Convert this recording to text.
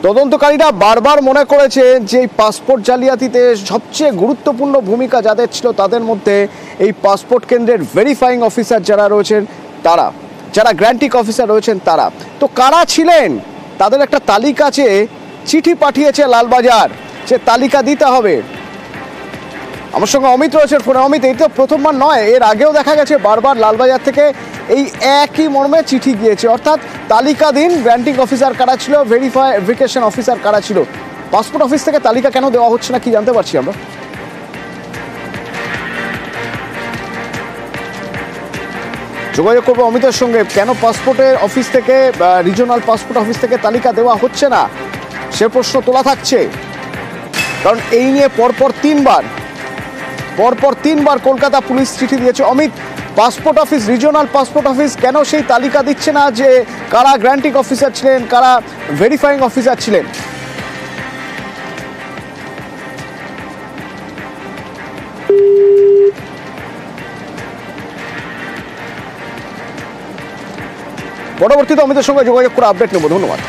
তদন্তকারীরা বারবার মনে করেছে যে এই পাসপোর্ট জালিয়াতিতে সবচেয়ে গুরুত্বপূর্ণ ভূমিকা যাদের ছিল তাদের মধ্যে এই পাসপোর্ট কেন্দ্রের ভেরিফাইং অফিসার যারা রয়েছেন তারা, যারা গ্র্যান্টিং অফিসার রয়েছেন তারা। তো কারা ছিলেন তাদের একটা তালিকা চেয়ে চিঠি পাঠিয়েছে লালবাজার, সে তালিকা দিতে হবে। আমার সঙ্গে অমিত রয়েছে ফোনে। অমিত, এই তো প্রথমবার নয়, এর আগেও দেখা গেছে বারবার লালবাজার থেকে এই একই মর্মে চিঠি গিয়েছে, অর্থাৎ তালিকা দিন গ্র্যান্টিং অফিসার কারা ছিল, ভেরিফিকেশন অফিসার কারা ছিল। পাসপোর্ট অফিস থেকে তালিকা কেন দেওয়া হচ্ছে না কি জানতে পারছি আমরা? যোগাযোগ করবো অমিতের সঙ্গে, কেন পাসপোর্টের অফিস থেকে রিজিওনাল পাসপোর্ট অফিস থেকে তালিকা দেওয়া হচ্ছে না সে প্রশ্ন তোলা থাকছে। কারণ এই নিয়ে পরপর তিনবার কলকাতা পুলিশ চিঠি দিয়েছে। Amit, passport office, regional passport office কেন সেই তালিকা দিচ্ছে না যে কারা গ্র্যান্টিং অফিসার ছিলেন, কারা ভেরিফাইং অফিসার ছিলেন? পরবর্তীতে অমিতের সঙ্গে যোগাযোগ করে আপডেট নেব। ধন্যবাদ।